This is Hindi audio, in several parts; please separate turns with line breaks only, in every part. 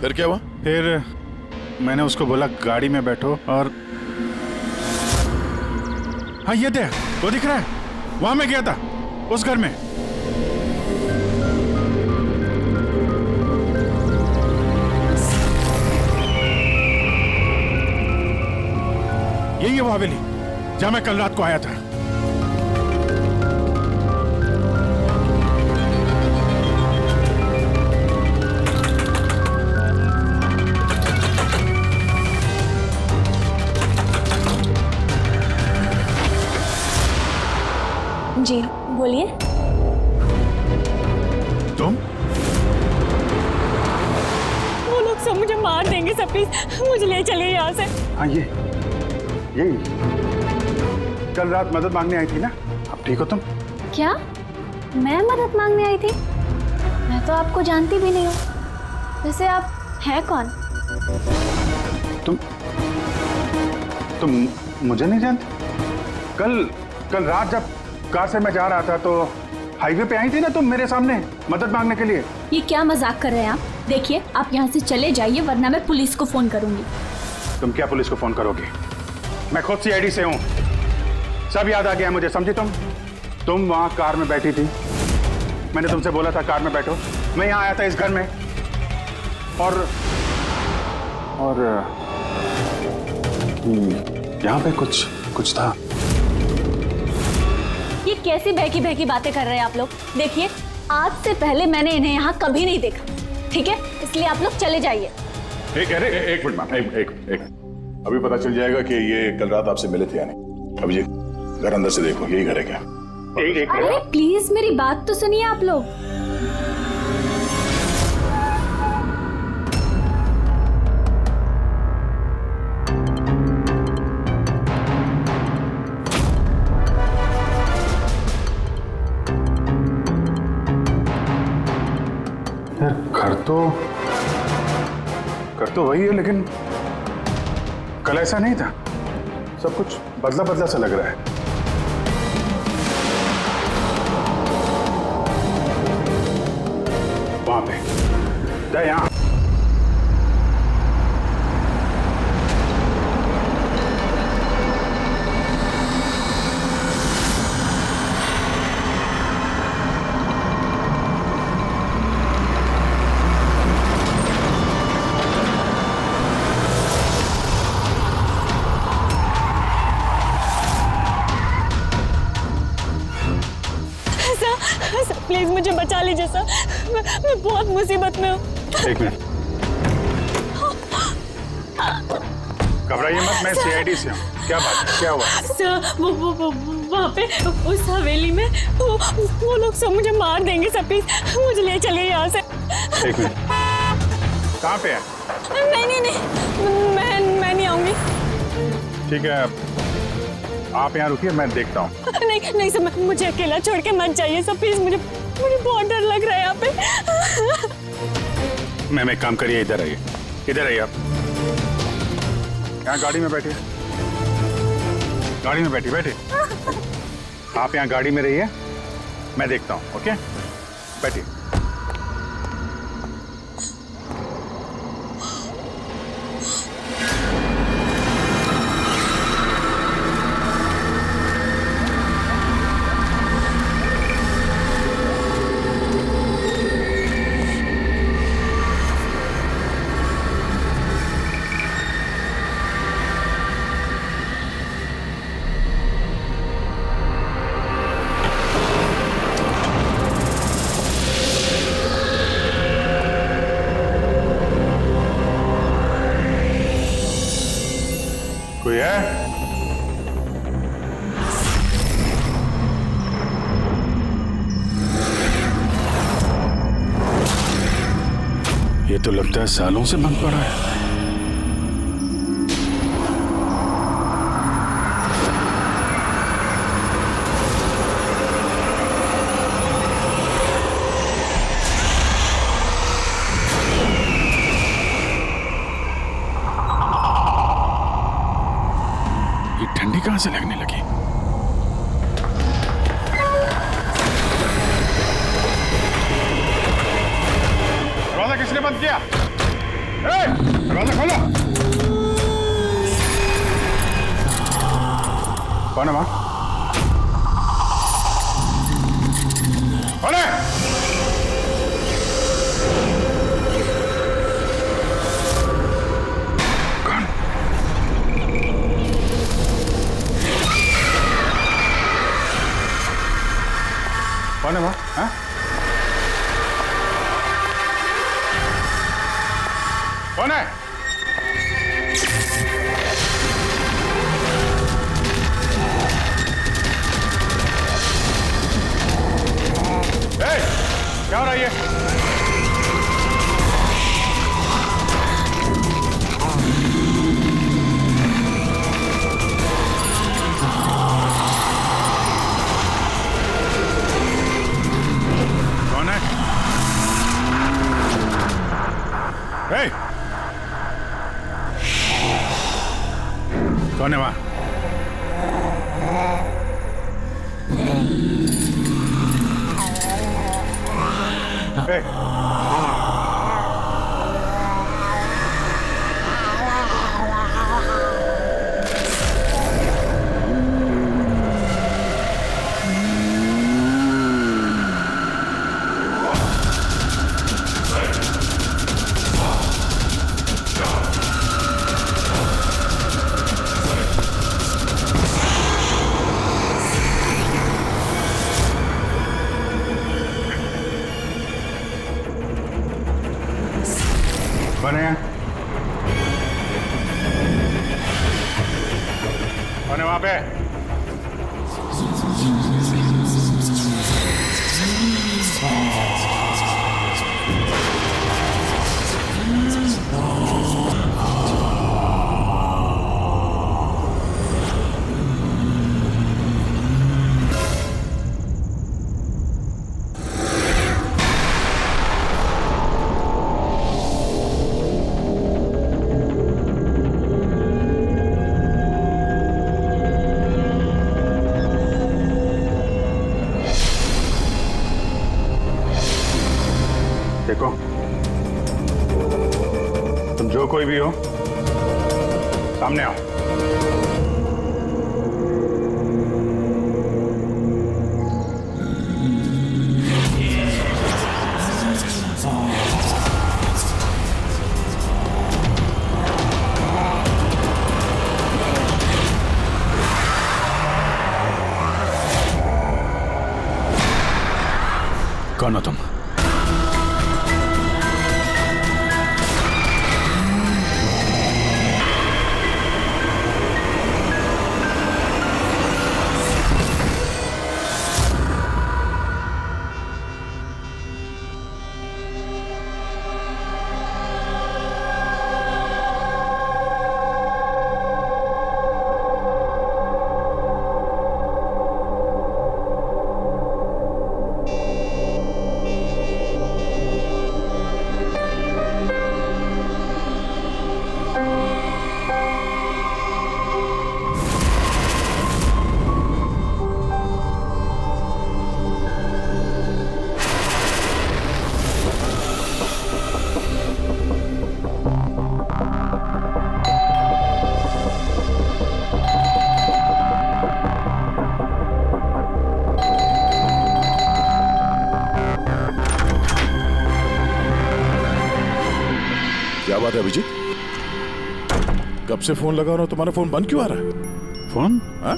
फिर क्या हुआ?
फिर मैंने उसको बोला गाड़ी में बैठो और हाँ ये देख, वो दिख रहा है, वहां मैं गया था उस घर में। यही है वो हवेली जहां मैं कल रात को आया था।
जी बोलिए।
तुम?
वो लोग सब मुझे मार देंगे सर, प्लीज मुझे ले चलिए यहाँ से।
हाँ यही कल रात मदद मांगने आई थी ना, अब ठीक हो तुम?
क्या मैं मदद मांगने आई थी? मैं तो आपको जानती भी नहीं हूँ। वैसे आप हैं कौन?
तुम मुझे नहीं जानते? कल रात जब कार से मैं जा रहा था तो हाईवे पे आई थी ना तुम मेरे सामने मदद मांगने के लिए।
ये क्या मजाक कर रहे हैं आप? देखिए आप यहाँ से चले जाइए वरना मैं पुलिस को फोन करूंगी।
तुम क्या पुलिस को फोन करोगी? मैं खुद सीआईडी से हूँ, सब याद आ गया मुझे, समझी तुम वहां कार में बैठी थी, मैंने तुमसे बोला था कार में बैठो, मैं यहाँ आया था इस घर में और यहाँ पे कुछ था।
ये कैसी बहकी बहकी बातें कर रहे हैं आप लोग? देखिए आज से पहले मैंने इन्हें यहाँ कभी नहीं देखा, ठीक है? इसलिए आप लोग चले जाइए।
एक मिनट मैम, एक अभी पता चल जाएगा कि ये कल रात आपसे मिले थे या नहीं। अब ये घर अंदर से देखो, यही घर है क्या?
अरे प्लीज मेरी बात तो सुनिए आप लोग।
घर तो वही है लेकिन कल ऐसा नहीं था, सब कुछ बदला बदला सा लग रहा है। वहां पे यहाँ
प्लीज मुझे बचा लीजिए सर, मैं बहुत मुसीबत में हूँ।
एक मिनट, घबराइए मत, मैं सीआईडी से हूँ। क्या बात है, क्या हुआ?
सर वो वहाँ पे उस हवेली में वो लोग सब मुझे मार देंगे सर, प्लीज मुझे ले चलिए यहाँ से।
एक मिनट, कहाँ पे है?
नहीं मैं नहीं आऊंगी।
ठीक है आप यहाँ रुकिए, मैं देखता हूँ।
नहीं सर, मुझे अकेला छोड़ के मत जाइए सर, प्लीज मुझे बहुत डर लग रहा है यहाँ पे।
मैम एक काम करिए, इधर आइए आप। यहाँ गाड़ी में बैठिए, बैठिए। आप यहाँ गाड़ी में रहिए, मैं देखता हूँ। ओके बैठिए। कोई है? ये तो लगता है सालों से बंद पड़ा है। ठंडी कहां से लगने लगी? दरवाजा किसने बंद किया? दरवाजा खोलो। कौन है वहां? कौन है? कौन? कौन है वहां? हाँ? कौन है? क्या हो रहा है ये? कौन है? कौन है वहां? कौन है? कौन है वहां पे? देखो, तुम जो कोई भी हो, सामने आओ। कौन हो तुम?
क्या बात है अभिजीत? कब से फोन लगा रहा हूं, तुम्हारा फोन बंद क्यों आ रहा है?
फोन?
हाँ?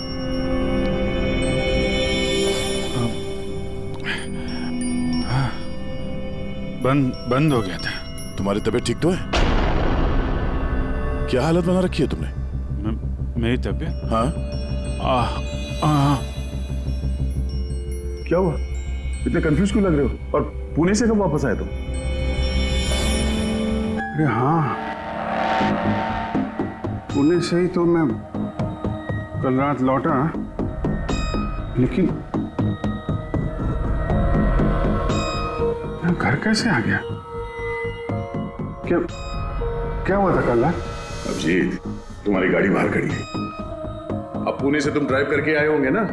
बंद हो गया था।
तुम्हारी तबीयत ठीक तो है? क्या हालत बना रखी है तुमने?
मेरी तबीयत?
हाँ? क्या हुआ? इतने कंफ्यूज क्यों लग रहे हो? और पुणे से कब वापस आए तुम?
अरे हाँ, पुणे से ही तो मैं कल रात लौटा, लेकिन मैं घर कैसे आ गया? क्या हुआ था कल रात?
अभिजीत, तुम्हारी गाड़ी बाहर खड़ी है। अब पुणे से तुम ड्राइव करके आए होंगे ना?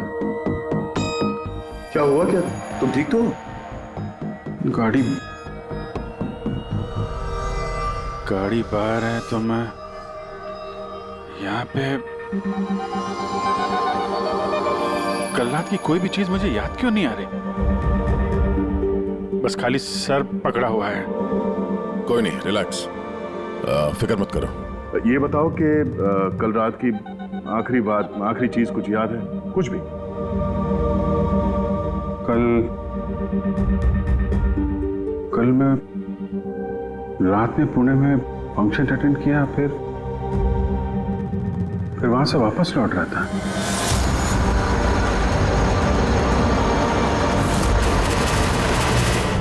क्या हुआ? क्या तुम ठीक तो हो?
गाड़ी बाहर है तो मैं यहाँ पे कल रात की कोई भी चीज मुझे याद क्यों नहीं आ रही? बस खाली सर पकड़ा हुआ है।
कोई नहीं, रिलैक्स, फिक्र मत करो।
ये बताओ कि कल रात की आखिरी बात, आखिरी चीज कुछ याद है? कुछ भी? कल मैं रात में पुणे में फंक्शन अटेंड किया, फिर वहां से वापस लौट रहा था।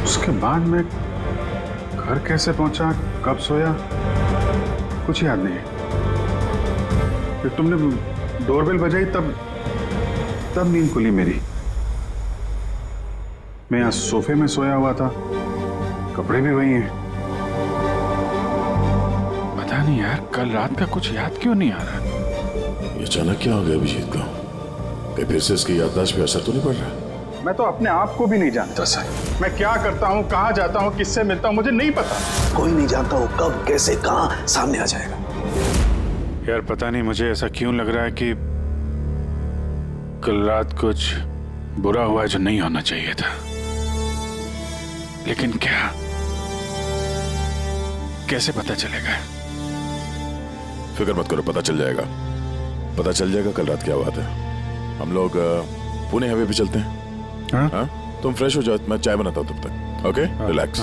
उसके बाद मैं घर कैसे पहुंचा, कब सोया, कुछ याद नहीं। फिर तुमने डोरबेल बजाई, तब नींद खुली मेरी। मैं यहाँ सोफे में सोया हुआ था, कपड़े भी वही हैं।
पता नहीं यार, कल रात का कुछ याद क्यों नहीं आ रहा?
ये अचानक क्या हो गया अभिजीत को? कहीं फिर से इसकी याददाश्त पे असर तो नहीं पड़ रहा?
मैं तो अपने आप को भी नहीं जानता सर। मैं क्या करता हूँ, कहाँ जाता हूँ, किससे मिलता हूँ, मुझे नहीं पता।
कोई नहीं जानता वो कब, कैसे, कहाँ सामने आ जाएगा।
यार पता नहीं मुझे ऐसा क्यों लग रहा है कि कल रात कुछ बुरा हुआ है जो नहीं होना चाहिए था। लेकिन क्या, कैसे पता चलेगा?
फिक्र मत करो, पता चल जाएगा। पता चल जाएगा कल रात क्या हुआ था। हम लोग पुणे हाईवे पे चलते हैं।
हाँ?
हाँ? तुम फ्रेश हो जाओ, मैं चाय बनाता हूँ तब तक। Okay, relax.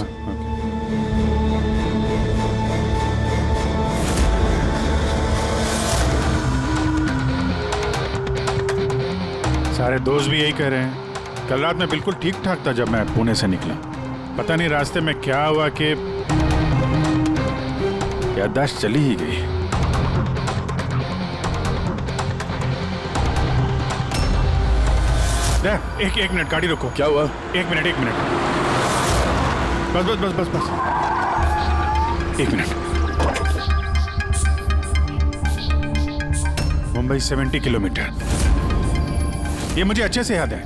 सारे दोस्त भी यही कह रहे हैं। कल रात मैं बिल्कुल ठीक ठाक था जब मैं पुणे से निकला। पता नहीं रास्ते में क्या हुआ कि याददाश्त चली ही गई। एक मिनट, गाड़ी रोको।
क्या हुआ?
एक मिनट। बस। एक मिनट। मुंबई 70 किलोमीटर, ये मुझे अच्छे से याद है।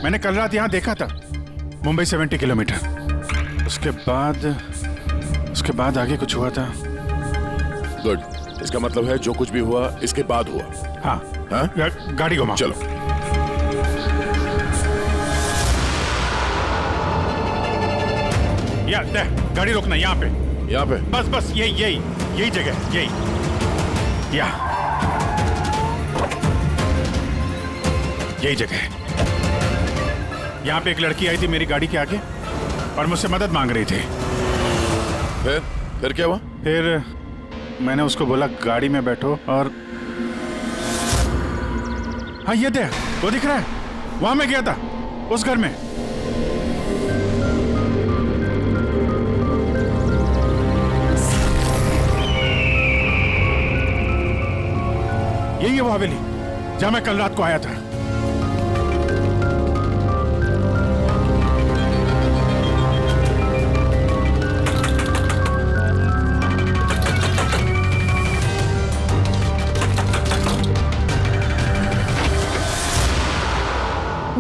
मैंने कल रात यहां देखा था। मुंबई 70 किलोमीटर। उसके बाद आगे कुछ हुआ था।
गुड, इसका मतलब है जो कुछ भी हुआ इसके बाद हुआ।
हाँ? गाड़ी घुमाओ।
चलो।
गाड़ी रोकना यहाँ पे। बस यही जगह, यही जगह है। यहाँ पे एक लड़की आई थी मेरी गाड़ी के आगे और मुझसे मदद मांग रही थी।
फिर क्या हुआ?
फिर मैंने उसको बोला गाड़ी में बैठो, और हाँ ये वो दिख रहा है, वहां मैं गया था, उस घर में। यही है वो हवेली जहां मैं कल रात को आया था।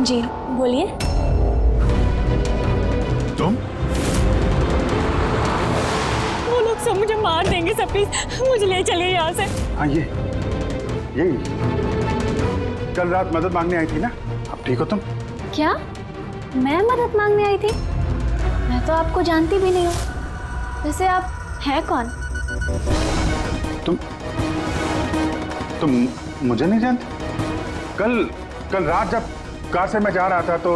जी बोलिए।
तुम?
वो लोग सब मुझे मार देंगे सब, प्लीज मुझे ले चलिए यहाँ से।
हाँ यही कल रात मदद मांगने आई थी ना? अब ठीक हो तुम?
क्या मैं मदद मांगने आई थी? मैं तो आपको जानती भी नहीं हूँ। वैसे आप हैं कौन?
तुम मुझे नहीं जानते? कल रात जब कार से मैं जा रहा था तो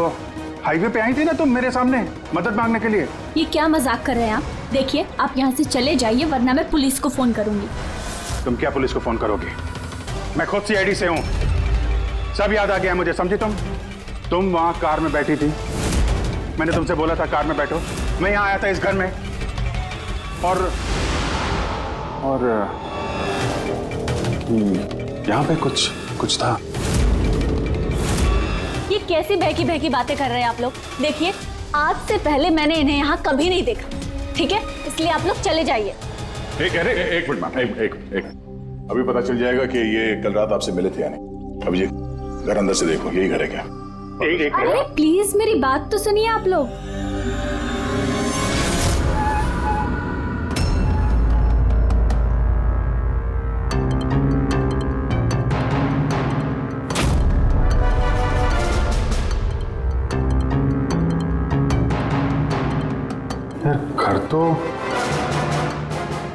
हाईवे पे आई थी ना तुम मेरे सामने मदद मांगने के लिए।
ये क्या मजाक कर रहे हैं आप? देखिए आप यहाँ से चले जाइए वरना मैं पुलिस को फोन करूंगी।
तुम क्या पुलिस को फोन करोगे? मैं खुद सीआईडी से हूँ, सब याद आ गया मुझे। समझी तुम वहां कार में बैठी थी, मैंने तुमसे बोला था कार में बैठो। मैं यहाँ आया था इस घर में और यहाँ पे कुछ था।
ये कैसी बहकी बातें कर रहे हैं आप लोग? देखिए आज से पहले मैंने इन्हें यहाँ कभी नहीं देखा, ठीक है? इसलिए आप लोग चले जाइए।
एक मिनट मैम, एक अभी पता चल जाएगा कि ये कल रात आपसे मिले थे या नहीं। अब ये घर अंदर से देखो, यही घर है क्या?
अरे प्लीज मेरी बात तो सुनिए आप लोग।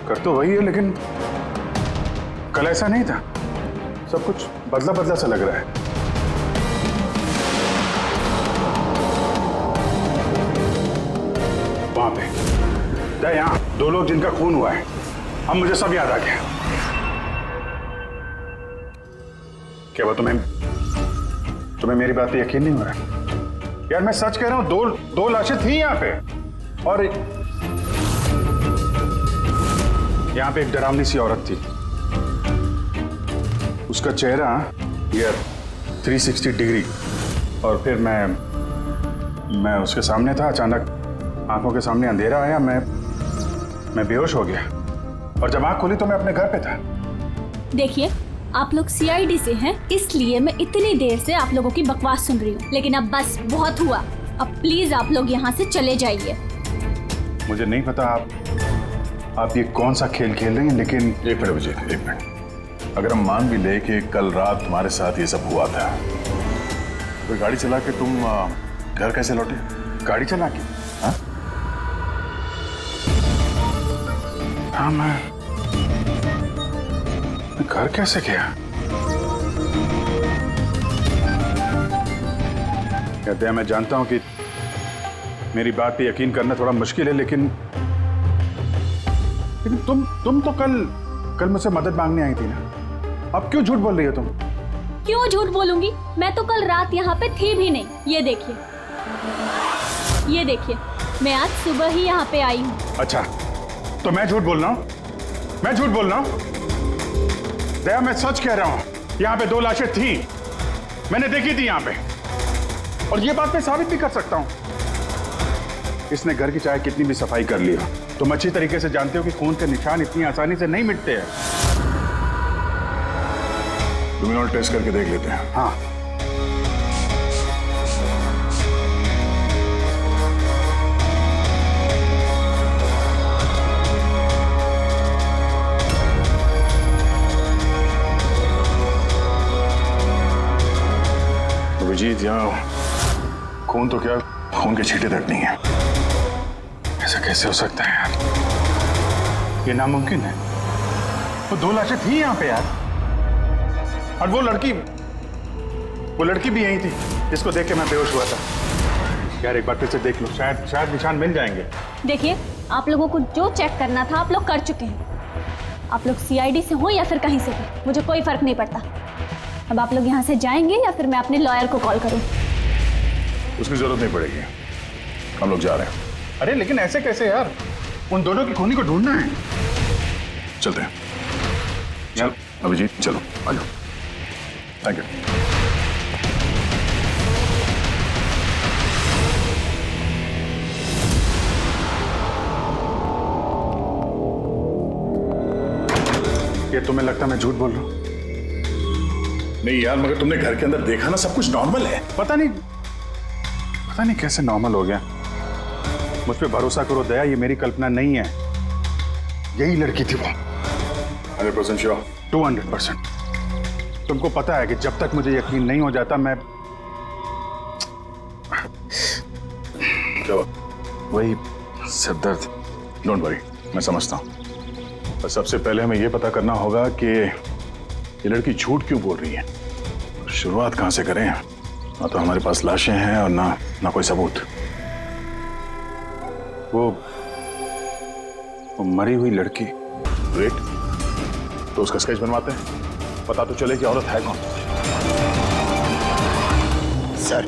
कर तो वही है, लेकिन कल ऐसा नहीं था। सब कुछ बदला बदला सा लग रहा है। वहां पे यहाँ 2 लोग जिनका खून हुआ है, अब मुझे सब याद आ गया। क्या वो तुम्हें मेरी बात पे यकीन नहीं हो रहा? यार मैं सच कह रहा हूं, दो लाशें थी यहाँ पे, और यहाँ पे एक डरावनी सी औरत थी। उसका चेहरा यार 360 डिग्री, और फिर मैं उसके सामने था। अचानक आंखों के सामने अंधेरा आया, मैं बेहोश हो गया, और जब आंख खुली तो मैं अपने घर पे था।
देखिए, आप लोग सीआईडी से हैं, इसलिए मैं इतनी देर से आप लोगों की बकवास सुन रही हूँ, लेकिन अब बस बहुत हुआ। अब प्लीज आप लोग यहाँ से चले जाइए।
मुझे नहीं पता आप ये कौन सा खेल खेल रही हैं, लेकिन
एक मिनट विजय, एक मिनट। अगर हम मान भी ले कि कल रात तुम्हारे साथ ये सब हुआ था, तो गाड़ी चला के तुम घर कैसे लौटे?
गाड़ी चला के? हाँ, मैं घर कैसे गया? कहते हैं, मैं जानता हूं कि मेरी बात पे यकीन करना थोड़ा मुश्किल है, लेकिन तुम तो कल मुझसे मदद मांगने आई थी ना। अब क्यों झूठ बोल रही हो तुम?
क्यों झूठ बोलूंगी? मैं तो कल रात यहाँ पे थी भी नहीं। ये देखिए, मैं आज सुबह ही यहाँ पे आई हूँ।
अच्छा, तो मैं झूठ बोल रहा हूँ? दया, मैं सच कह रहा हूँ। यहाँ पे 2 लाशें थी, मैंने देखी थी यहाँ पे, और ये बात मैं साबित भी कर सकता हूँ। इसने घर की चाहे कितनी भी सफाई कर ली हो, तुम अच्छी तरीके से जानते हो कि खून के निशान इतनी आसानी से नहीं मिटते हैं।
लुमिनॉल टेस्ट करके देख लेते हैं।
हाँ,
अभिजीत, यहाँ खून तो क्या, खून के छींटे तक नहीं है।
ऐसा कैसे हो सकता है यार? ये नामुमकिन है। वो 2 लाशें थी यहाँ पे यार, और वो लड़की भी यही थी जिसको देख के मैं बेहोश हुआ था। यार एक बार फिर से देख लो, शायद निशान मिल जाएंगे।
देखिए, आप लोगों को जो चेक करना था आप लोग कर चुके हैं। आप लोग सीआईडी से हो या फिर कहीं से भी, मुझे कोई फर्क नहीं पड़ता। अब आप लोग यहाँ से जाएंगे या फिर मैं अपने लॉयर को कॉल करूँ?
उसकी जरूरत नहीं पड़ेगी, हम लोग जा रहे हैं।
अरे लेकिन ऐसे कैसे यार? उन दोनों की खूनी को ढूंढना है।
चलते हैं। चल अभिजीत, चलो आ जाओ। Thank you.
ये तुम्हें लगता मैं झूठ बोल रहा हूँ?
नहीं यार, मगर तुमने घर के अंदर देखा ना, सब कुछ नॉर्मल है।
पता नहीं कैसे नॉर्मल हो गया। मुझ पे भरोसा करो दया, ये मेरी कल्पना नहीं है। यही लड़की थी वो।
100% श्योर?
200%। तुमको पता है कि जब तक मुझे यकीन नहीं हो जाता मैं
क्या?
वही सिर दर्द।
डोंट वरी, मैं समझता हूँ। पर सबसे पहले हमें यह पता करना होगा कि ये लड़की झूठ क्यों बोल रही है। शुरुआत कहाँ से करें? ना तो हमारे पास लाशें हैं और ना कोई सबूत।
वो मरी हुई लड़की।
ग्रेट, तो उसका स्केच बनवाते हैं, पता तो चले कि औरत है कौन।
सर,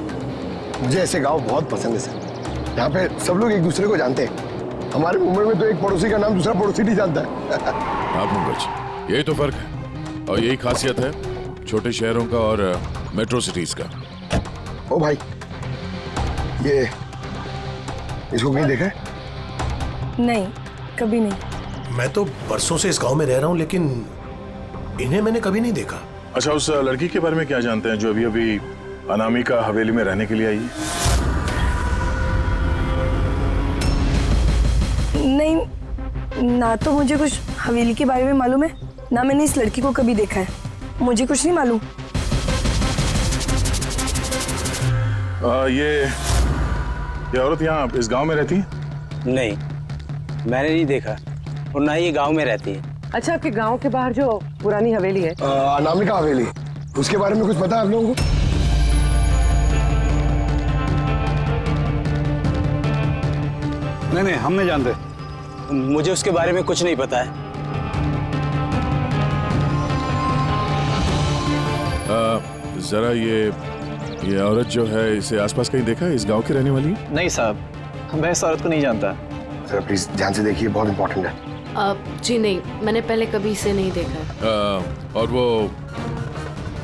मुझे ऐसे गांव बहुत पसंद है सर। यहाँ पे सब लोग एक दूसरे को जानते हैं। हमारे मुंबई में तो एक पड़ोसी का नाम दूसरा पड़ोसी नहीं जानता है।
हाँ पंकज, यही तो फर्क है और यही खासियत है छोटे शहरों का और मेट्रो सिटीज का।
ओ भाई, ये इसको कहीं देखा है?
नहीं, कभी नहीं।
मैं तो बरसों से इस गांव में रह रहा हूं, लेकिन इन्हें मैंने कभी नहीं देखा।
अच्छा, उस लड़की के बारे में क्या जानते हैं जो अभी अभी अनामिका हवेली में रहने के लिए आई है?
नहीं, ना तो मुझे कुछ हवेली के बारे में मालूम है, ना मैंने इस लड़की को कभी देखा है। मुझे कुछ नहीं मालूम।
ये औरत यहाँ इस गांव में रहती है?
नहीं, मैंने नहीं देखा और ना ही ये गांव में रहती है।
अच्छा, आपके गांव के बाहर जो पुरानी हवेली है,
अनामिका हवेली, उसके बारे में कुछ पता है आप लोगों को?
नहीं, हम नहीं जानते।
मुझे उसके बारे में कुछ नहीं पता है।
जरा ये औरत जो है, इसे आसपास कहीं देखा है? इस गांव की रहने वाली है?
नहीं साहब, मैं इस औरत को नहीं जानता।
सर प्लीज ध्यान से देखिए, बहुत इंपॉर्टेंट है।
जी नहीं, मैंने पहले कभी इसे नहीं देखा है।
और वो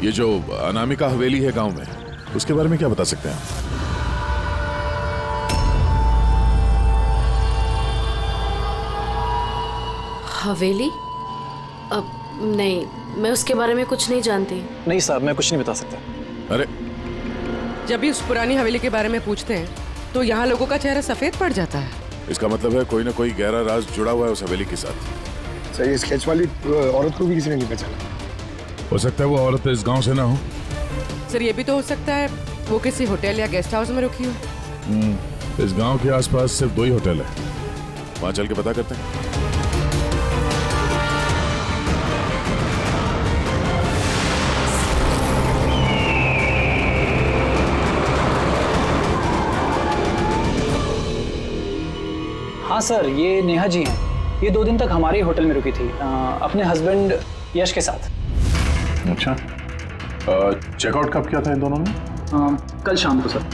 ये जो अनामिका हवेली है गांव में, उसके बारे में क्या बता सकते हैं आप?
हवेली? नहीं, मैं उसके बारे में कुछ नहीं जानती।
नहीं साहब, मैं कुछ नहीं बता सकता।
अरे
जब भी उस पुरानी हवेली के बारे में पूछते हैं तो यहाँ लोगों का चेहरा सफेद पड़ जाता है।
इसका मतलब है कोई ना कोई गहरा राज जुड़ा हुआ है उस हवेली के साथ।
सर ये स्केच वाली औरत को भी किसी ने नहीं पहचाना।
हो सकता है वो औरत इस गांव से ना हो।
सर ये भी तो हो सकता है वो किसी होटल या गेस्ट हाउस में रुकी हो।
इस गांव के आसपास सिर्फ 2 ही होटल है।
वहां चल के पता करते हैं।
हाँ सर, ये नेहा जी हैं। ये 2 दिन तक हमारे ही होटल में रुकी थी, अपने हस्बैंड यश के साथ।
अच्छा, चेकआउट कब किया था इन दोनों ने?
कल शाम को सर।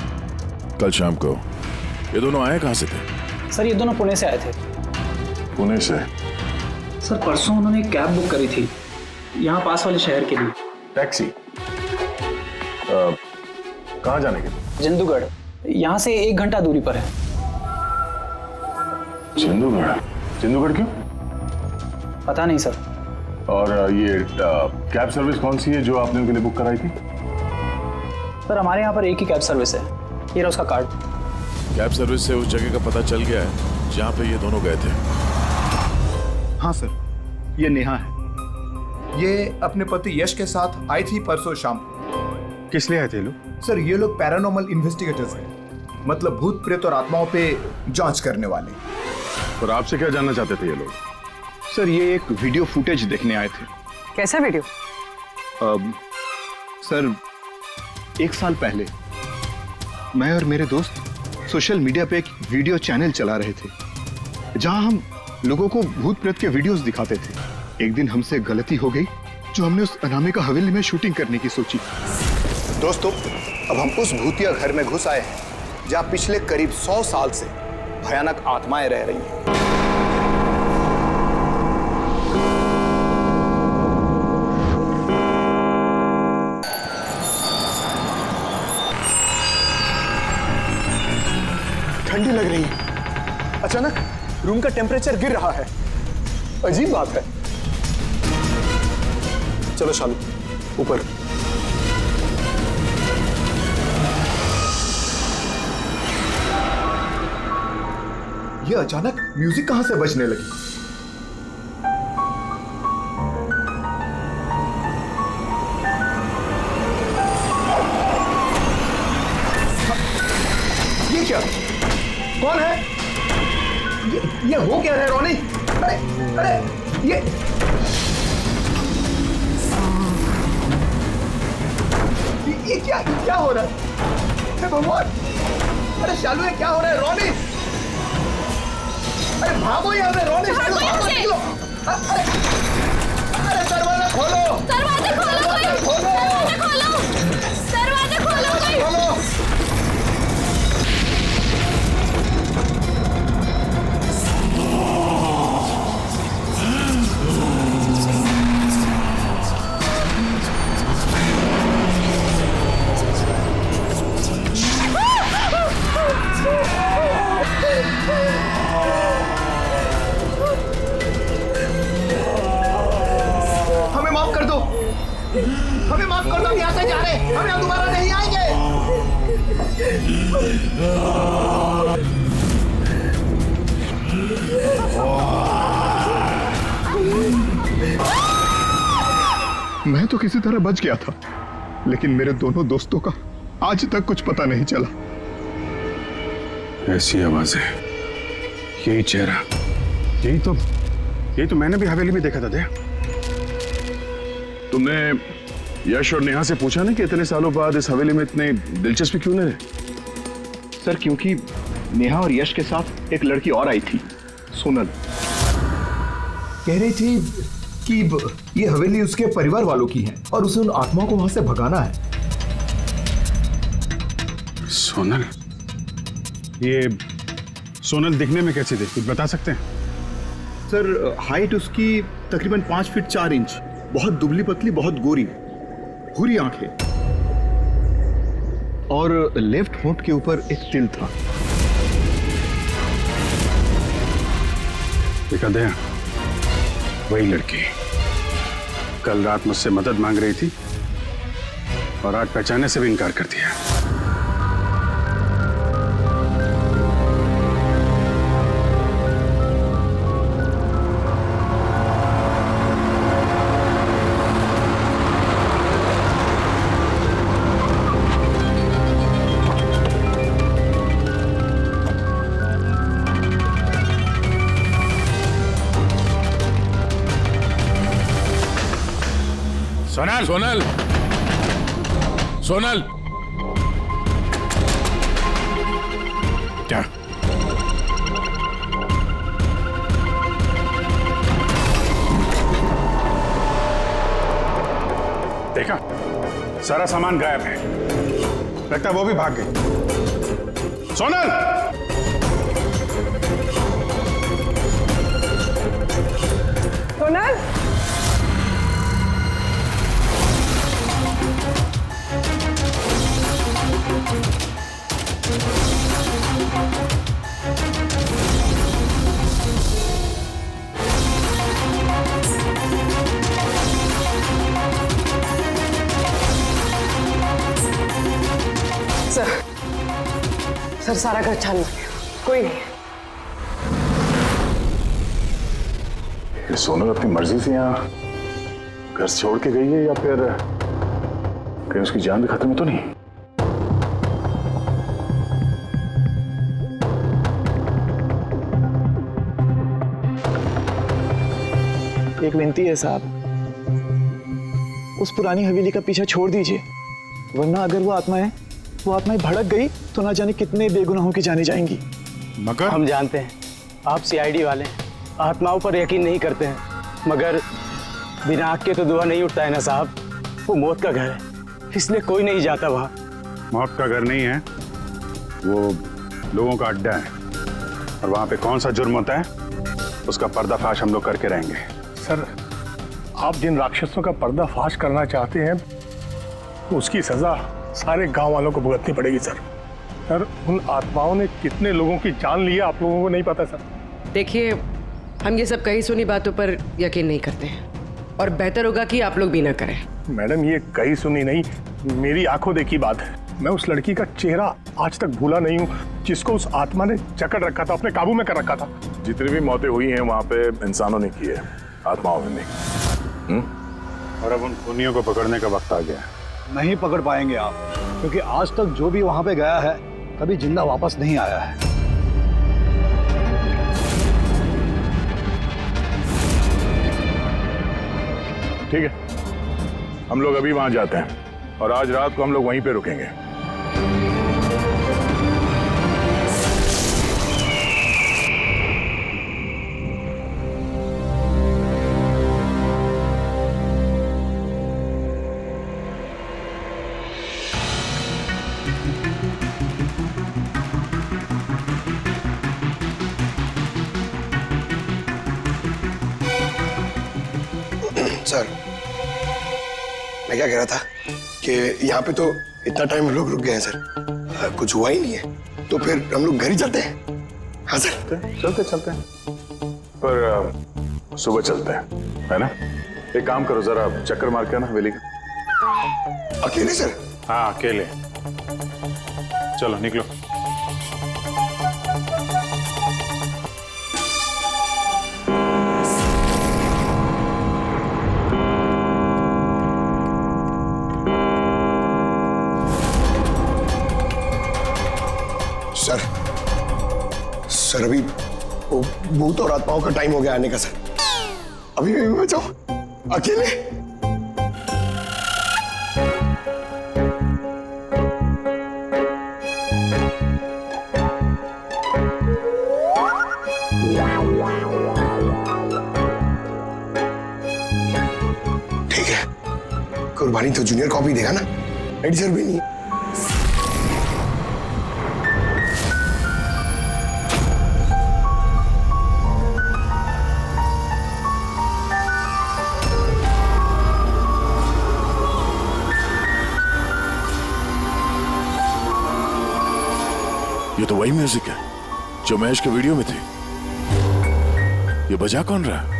कल शाम को? ये दोनों आए कहाँ से थे?
सर ये दोनों पुणे से आए थे।
पुणे से?
सर परसों उन्होंने कैब बुक करी थी यहाँ पास वाले शहर के लिए।
टैक्सी? कहाँ जाने के लिए?
जंदूगढ़, यहाँ से 1 घंटा दूरी पर है।
जंदूगढ़? जंदूगढ़ क्यों?
पता नहीं सर।
और ये कैब सर्विस कौन सी है जो आपने उनके लिए बुक कराई थी?
सर हमारे यहाँ पर एक ही कैब सर्विस है। ये रहा उसका कार्ड।
कैब सर्विस से उस जगह का पता चल गया है जहाँ पे ये दोनों गए थे।
हाँ सर, ये नेहा है। ये अपने पति यश के साथ आई थी परसों शाम।
किस लिए आए थे लोग?
सर ये लोग पैरानॉर्मल इन्वेस्टिगेटर्स हैं, मतलब भूत प्रेत और आत्माओं पे जांच करने वाले।
और आपसे क्या जानना चाहते थे ये लोग?
सर ये एक वीडियो फुटेज देखने आए थे।
कैसा वीडियो?
सर 1 साल पहले मैं और मेरे दोस्त सोशल मीडिया पे एक वीडियो चैनल चला रहे थे जहां हम लोगों को भूत प्रेत के वीडियोस दिखाते थे। एक दिन हमसे गलती हो गई जो हमने उस अनामिका हवेली में शूटिंग करने की सोची। दोस्तों, अब हम उस भूतिया घर में घुस आए हैं जहां पिछले करीब 100 साल से भयानक आत्माएं रह रही हैं। ठंडी लग रही है। अचानक रूम का टेम्परेचर गिर रहा है। अजीब बात है। चलो शालू ऊपर। ये अचानक म्यूजिक कहां से बजने लगी? ये क्या? कौन है? ये हो क्या रहा है रोनी? अरे अरे ये क्या हो रहा है? हे भगवान! अरे शालू ये क्या हो रहा है? रोनी! अरे भागो यहाँ से! रोनी शालू भागो, निकलो! अरे दरवाजा खोलो!
दरवाजा खोलो!
दरवाजा खोलो!
दरवाजा खोलो!
खोलो! हमें माफ कर दो, हम यहाँ से जा रहे हैं, हम यहाँ दोबारा नहीं आएंगे। मैं तो किसी तरह बच गया था, लेकिन मेरे दोनों दोस्तों का आज तक कुछ पता नहीं चला।
ऐसी आवाजें, यही चेहरा,
यही तो मैंने भी हवेली में देखा था दया।
तुमने यश और नेहा से पूछा ना कि इतने सालों बाद इस हवेली में इतने दिलचस्पी क्यों नहीं रहे?
सर क्योंकि नेहा और यश के साथ एक लड़की और आई थी, सोनल। कह रही थी कि ये हवेली उसके परिवार वालों की है और उसे उन आत्माओं को वहां से भगाना है।
सोनल? ये सोनल दिखने में कैसी थी, कुछ बता सकते हैं?
सर हाइट उसकी तकरीबन 5 फीट 4 इंच, बहुत दुबली पतली, बहुत गोरी, भूरी आंखें और लेफ्ट होंठ के ऊपर एक तिल था।
देखा दया, वही लड़की कल रात मुझसे मदद मांग रही थी और आज पहचानने से भी इनकार कर दिया।
सोनल,
सोनल, सोनल,
क्या? देखा, सारा सामान गायब है। लगता है वो भी भाग गई। सोनल!
सोनल,
सर सारा घर छान मारे, कोई नहीं।
ये सोनल अपनी मर्जी से यहाँ घर छोड़ के गई है या फिर कहीं उसकी जान भी खत्म तो नहीं?
एक विनती है साहब, उस पुरानी हवेली का पीछा छोड़ दीजिए, वरना अगर वो आत्माएं भड़क गई तो ना जाने कितने बेगुनाहों की जानी जाएंगी।
मगर
हम जानते हैं आप सीआईडी वाले आत्माओं पर यकीन नहीं करते हैं, मगर बिना आग के तो धुआं नहीं उठता है ना साहब। वो मौत का घर है, इसलिए कोई नहीं जाता वहाँ।
मौत का घर नहीं है, वो लोगों का अड्डा है और वहां पे कौन सा जुर्म होता है उसका पर्दाफाश हम लोग करके रहेंगे।
सर, आप जिन राक्षसों का पर्दाफाश करना चाहते हैं उसकी सजा सारे गांव वालों को भुगतनी पड़ेगी सर। सर, उन आत्माओं ने कितने लोगों की जान ली है आप लोगों को नहीं पता सर।
देखिए, हम ये सब कही सुनी बातों पर यकीन नहीं करते हैं और बेहतर होगा कि आप लोग भी ना करें।
मैडम, ये कही सुनी नहीं, मेरी आंखों देखी बात है। मैं उस लड़की का चेहरा आज तक भूला नहीं हूँ जिसको उस आत्मा ने जकड़ रखा था, अपने काबू में कर रखा था।
जितनी भी मौतें हुई हैं वहां पे इंसानों ने की है, आत्माओं ने नहीं।
और अब उन खूनियों को पकड़ने का वक्त आ गया है।
नहीं पकड़ पाएंगे आप, क्योंकि आज तक जो भी वहां पे गया है कभी जिंदा वापस नहीं आया है।
ठीक है, हम लोग अभी वहां जाते हैं और आज रात को हम लोग वहीं पे रुकेंगे।
सर, मैं क्या कह रहा था कि यहाँ पे तो इतना टाइम लोग रुक गए हैं सर, कुछ हुआ ही नहीं है, तो फिर हम लोग घर ही चलते हैं। हाँ सर,
चलते हैं, पर सुबह चलते हैं, है ना? एक काम करो, जरा चक्कर मार के आना हवेली का।
अकेले सर?
हाँ अकेले। चलो निकलो।
सर अभी वो भूत और आत्माओं का टाइम हो गया आने का सर। अभी मैं बचाऊं अकेले? ठीक है, कुर्बानी तो जूनियर कॉपी देगा ना, एडिटर भी नहीं।
ये तो वही म्यूजिक है जो महेश के वीडियो में थे। ये बजा कौन रहा है?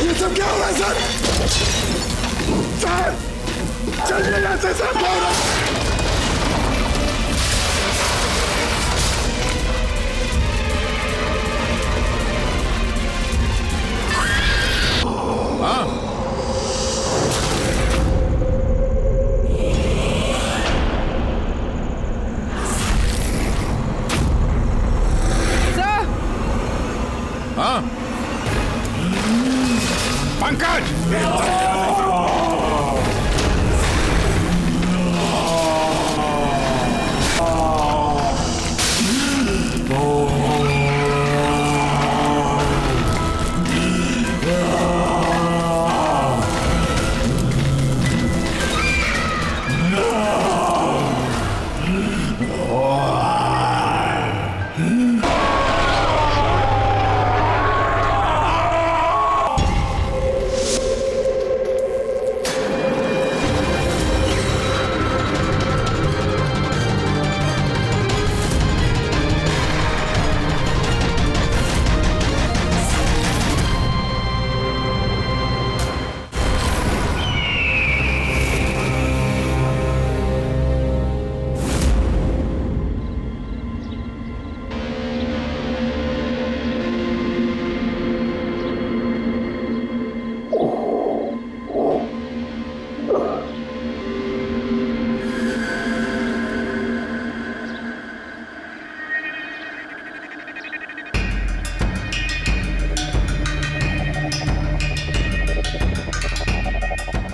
ये सब क्या हो रहा है सर? सर चलिए यहाँ से सर, क्या हो रहा है?
पंकज!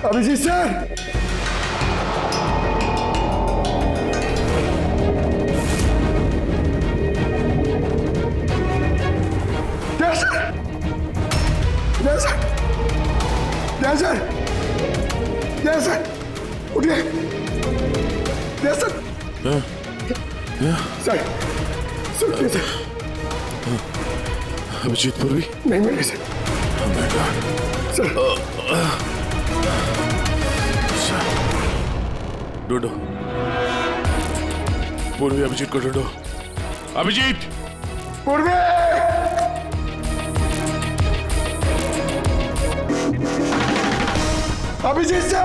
अभिजीत सर, उठिए। सर सुनिए सर।
अभिजीत पूर्वी?
नहीं मिले सर। सर
ढूंढो, पूर्वी अभिजीत को ढूंढो। अभिजीत!
पूर्वी! अभिजीत सर!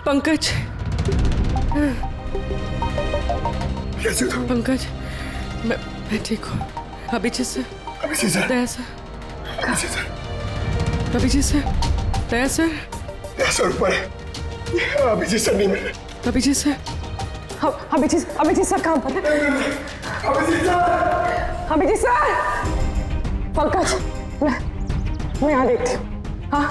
पंकज,
कैसे हो तुम?
पंकज, मैं ठीक हूँ। Abhijeet sir,
Abhijeet sir,
Daya sir,
Abhijeet sir,
Abhijeet sir, Daya sir,
Daya sir ऊपर है। अभिजीत सर नहीं मिल रहे।
अभिजीत सर,
अभिजीत सर कहाँ पर है?
अभिजीत सर!
अभिजीत सर! पंकज, मैं यहाँ देखती हूँ। हाँ,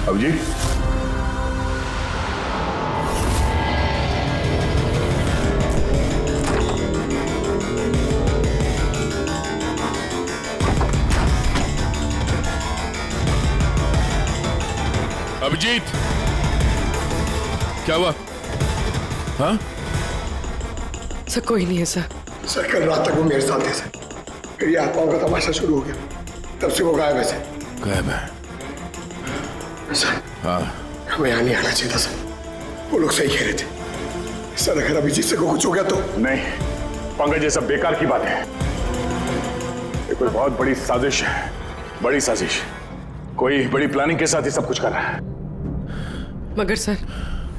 अभिजीत,
अभिजीत, क्या हुआ? हाँ?
सर कोई नहीं है सर।
सर कल रात तक वो मेरे साथ थे सर, फिर ये आत्माओं का तमाशा शुरू हो गया, तब से वो गायब है सर।
गायब है?
सर
हाँ।
हमें यहाँ नहीं आना चाहिए था सर, वो लोग सही कह रहे थे। सर अगर अभिजीत से कुछ हो गया तो?
नहीं पंकज, ये सब बेकार की बात है। ये कोई बहुत बड़ी साजिश है, बड़ी साजिश। कोई बड़ी प्लानिंग के साथ ही सब कुछ कर रहा है।
मगर सर,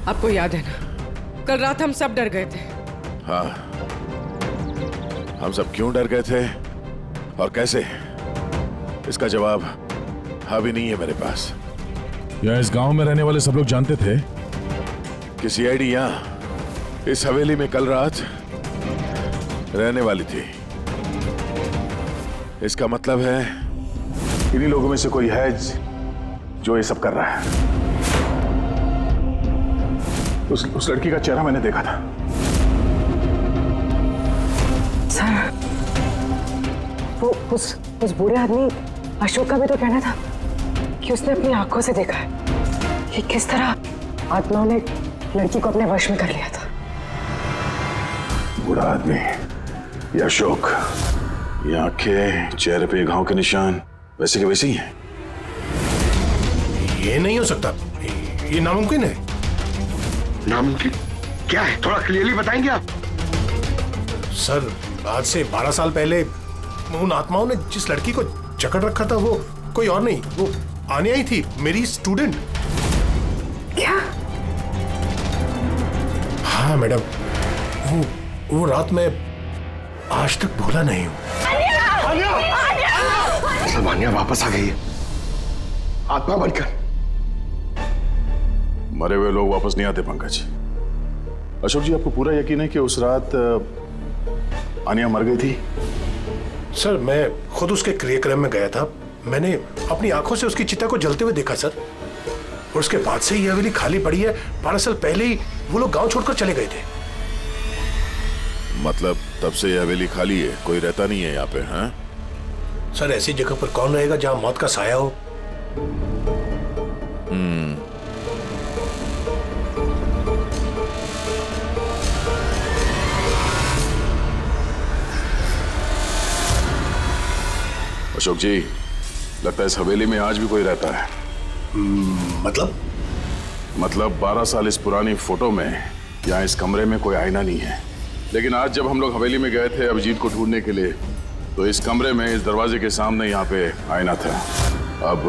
आपको याद है ना, कल रात हम सब डर गए थे।
हाँ, हम सब क्यों डर गए थे और कैसे, इसका जवाब अभी नहीं है मेरे पास।
या इस गांव में रहने वाले सब लोग जानते थे
कि सीआईडी यहाँ इस हवेली में कल रात रहने वाली थी। इसका मतलब है
इन्हीं लोगों में से कोई है जो ये सब कर रहा है। उस लड़की का चेहरा मैंने देखा था।
सर, वो उस बूढ़े आदमी अशोक का भी तो कहना था कि उसने अपनी आंखों से देखा है कि किस तरह आत्माओं ने लड़की को अपने वश में कर लिया था।
बूढ़ा आदमी, ये अशोक, ये आंखें, चेहरे पे घाव के निशान वैसे के वैसे ही हैं।
ये नहीं हो सकता, ये नामुमकिन है।
नामुमकिन क्या है, थोड़ा क्लियरली बताएंगे आप?
सर, आज से 12 साल पहले उन आत्माओं ने जिस लड़की को जकड़ रखा था वो कोई और नहीं, वो आनिया ही थी, मेरी स्टूडेंट।
क्या?
हाँ मैडम, वो रात मैं आज तक भूला नहीं हूँ।
सब आनिया वापस आ गई है, आत्मा बनकर।
मरे हुए लोग वापस नहीं आते पंकज। अशोक जी, आपको पूरा यकीन है कि उस रात आनिया मर गई थी?
सर, मैं खुद उसके क्रियाक्रम में गया था, मैंने अपनी आंखों से उसकी चिता को जलते हुए देखा सर। और उसके बाद से ये हवेली खाली पड़ी है। 12 साल पहले ही वो लोग गांव छोड़कर चले गए थे।
मतलब तब से यह हवेली खाली है, कोई रहता नहीं है यहाँ पे? हाँ
सर, ऐसी जगह पर कौन रहेगा जहां मौत का साया हो?
अशोक जी, लगता है इस हवेली में आज भी कोई रहता है। मतलब 12 साल इस पुरानी फोटो में यहाँ इस कमरे में कोई आईना नहीं है, लेकिन आज जब हम लोग हवेली में गए थे अभिजीत को ढूंढने के लिए, तो इस कमरे में इस दरवाजे के सामने यहाँ पे आईना था। अब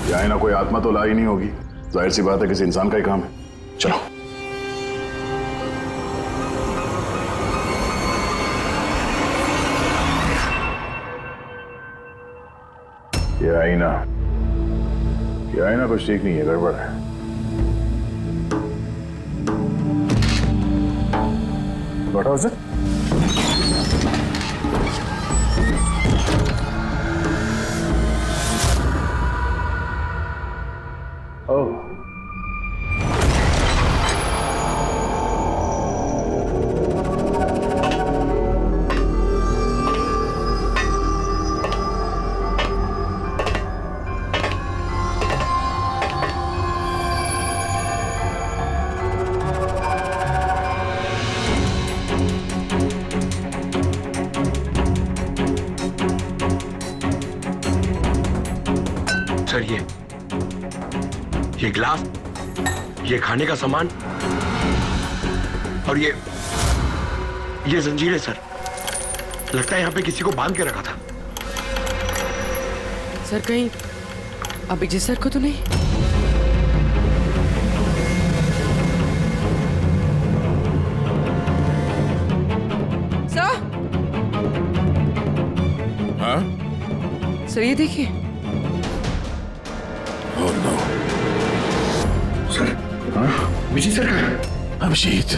ये आईना कोई आत्मा तो ला ही नहीं होगी, जाहिर सी बात है किसी इंसान का ही काम है। चलो। ये आईना कुछ ठीक नहीं है, गड़बड़ है। What was it? Oh.
ये गिलास, ये खाने का सामान और ये जंजीरें सर, लगता है यहाँ पे किसी को बांध के रखा था।
सर कहीं अभिजीत सर को तो नहीं? सर,
हाँ?
सर ये देखिए।
Oh no.
सर, विजय सर कहाँ है?
अभिजीत।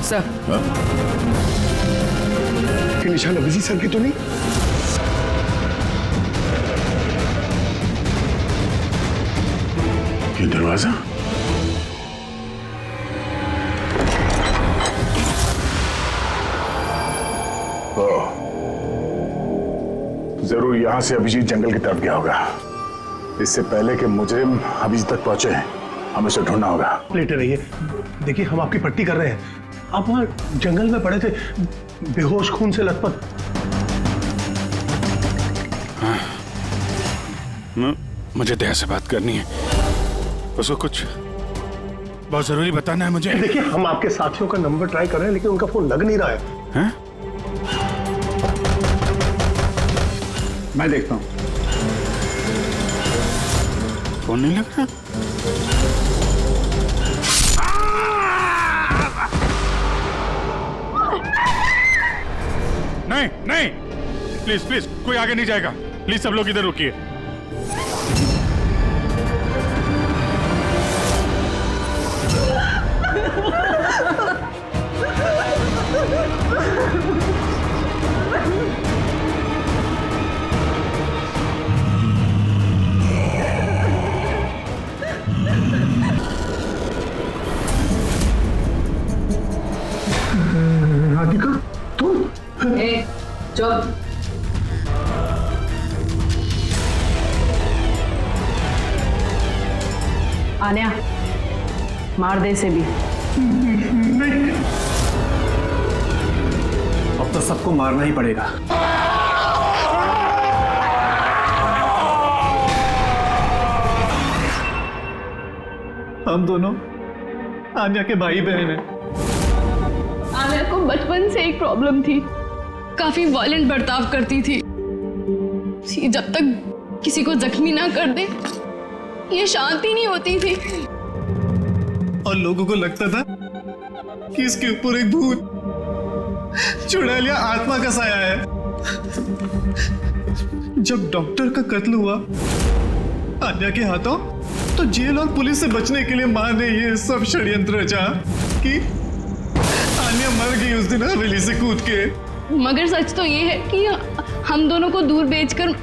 सर,
कि निशान अभिजीत सर की तो नहीं?
ये दरवाजा, जरूर यहां से अभिजीत जंगल की तरफ गया होगा। इससे पहले कि मुजरिम अभिजीत तक पहुंचे, हमें उसे ढूंढना होगा।
लेटे रहिए, देखिए हम आपकी पट्टी कर रहे हैं। आप वहां जंगल में पड़े थे, बेहोश, खून से लथपथ।
मुझे दया से बात करनी है, उसको कुछ बहुत जरूरी बताना है मुझे।
देखिए हम आपके साथियों का नंबर ट्राई कर रहे हैं, लेकिन उनका फोन लग नहीं रहा है।
हैं?
मैं देखता हूं।
फोन नहीं लग रहा। नहीं नहीं, प्लीज प्लीज, कोई आगे नहीं जाएगा। प्लीज सब लोग इधर रुकिए।
राधिका, तुम?
चुप। आन्या, मार दे इसे भी।
नहीं,
अब तो सबको मारना ही पड़ेगा। हम दोनों आन्या के भाई बहन हैं।
आन्या को बचपन से एक प्रॉब्लम थी, काफी वायलेंट बर्ताव करती थी। जब तक किसी को जख्मी ना कर दे, ये शांति नहीं होती थी।
और लोगों को लगता था कि इसके ऊपर एक भूत चुड़ैल या आत्मा का साया है। जब डॉक्टर का कत्ल हुआ आन्या के हाथों, तो जेल और पुलिस से बचने के लिए मां ने ये सब षड्यंत्र रचा कि आन्या मर गई उस दिन हवेली से कूद के।
मगर सच तो ये है कि हम दोनों को दूर भेजकर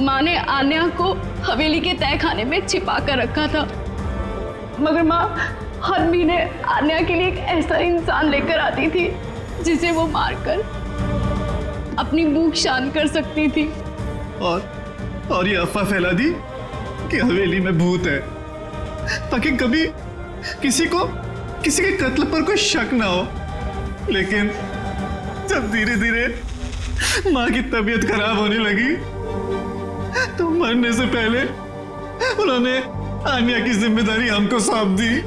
माँ ने आन्या को हवेली के तय खाने में छिपा कर रखा था। मगर माँ हर महीने आन्या के लिए एक ऐसा इंसान लेकर आती थी जिसे वो मारकर अपनी भूख शांत कर सकती थी।
और ये अफवाह फैला दी कि हवेली में भूत है, ताकि कभी किसी के कत्ल पर कोई शक ना हो। लेकिन जब धीरे धीरे माँ की तबीयत खराब होने लगी, तो मरने से पहले उन्होंने आन्या की जिम्मेदारी हमको सौंप दी।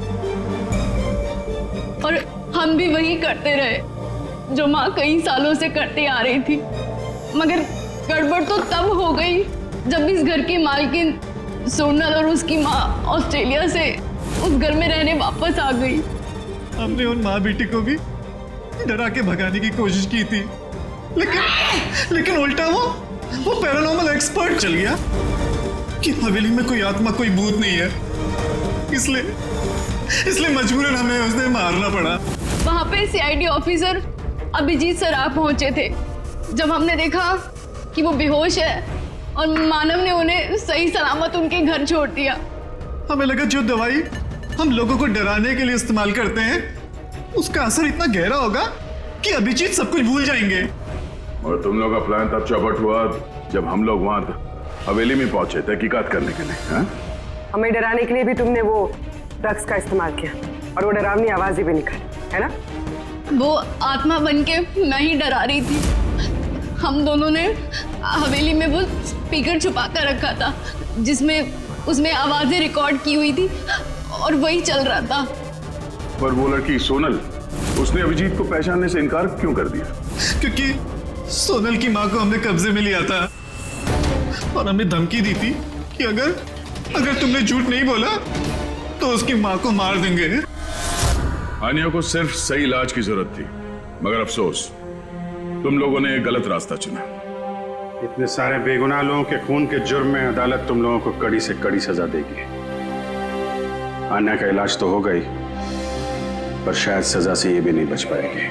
और हम भी वही करते रहे जो माँ कई सालों से करती आ रही थी। मगर गड़बड़ तो तब हो गई जब इस घर की मालकिन सोनल और उसकी माँ ऑस्ट्रेलिया से उस घर में रहने वापस आ गई।
हमने उन माँ बेटी को भी डरा के भगाने की कोशिश की थी, लेकिन उल्टा वो पैरानॉर्मल एक्सपर्ट चल गया कि हवेली में कोई आत्मा, कोई भूत नहीं है। इसलिए मजबूरन हमें उसने मारना पड़ा।
वहां पे सीआईडी ऑफिसर अभिजीत सर आ पहुंचे थे। जब हमने देखा कि वो बेहोश है और मानव ने उन्हें सही सलामत उनके घर छोड़ दिया,
हमें लगा जो दवाई हम लोगों को डराने के लिए इस्तेमाल करते हैं, उसका असर इतना गहरा होगा कि अभिजीत सब कुछ भूल जाएंगे।
और तुम लोग का प्लान तब चौपट हुआ जब हम लोग वहां हवेली में पहुंचे तहकीकात करने के लिए। हाँ?
हमें डराने के लिए भी तुमने वो ड्रग्स का इस्तेमाल किया और वो डरावनी आवाजें भी निकाली, है ना?
वो आत्मा बन के मैं ही डरा रही थी। हम दोनों ने हवेली में वो स्पीकर छुपा कर रखा था जिसमें उसमें आवाजें रिकॉर्ड की हुई थी और वही चल रहा था।
पर वो लड़की सोनल, उसने अभिजीत को पहचानने से इनकार क्यों कर दिया?
क्योंकि सोनल की माँ को हमने कब्जे में लिया था और हमें धमकी दी थी कि अगर तुमने झूठ नहीं बोला तो उसकी माँ को मार देंगे।
आनिया को सिर्फ सही इलाज की जरूरत थी, मगर अफसोस तुम लोगों ने एक गलत रास्ता चुना।
इतने सारे बेगुनाह लोगों के खून के जुर्म में अदालत तुम लोगों को कड़ी से कड़ी सजा देगी। आन्या का इलाज तो हो गई, पर शायद सजा से ये भी नहीं बच पाएगी।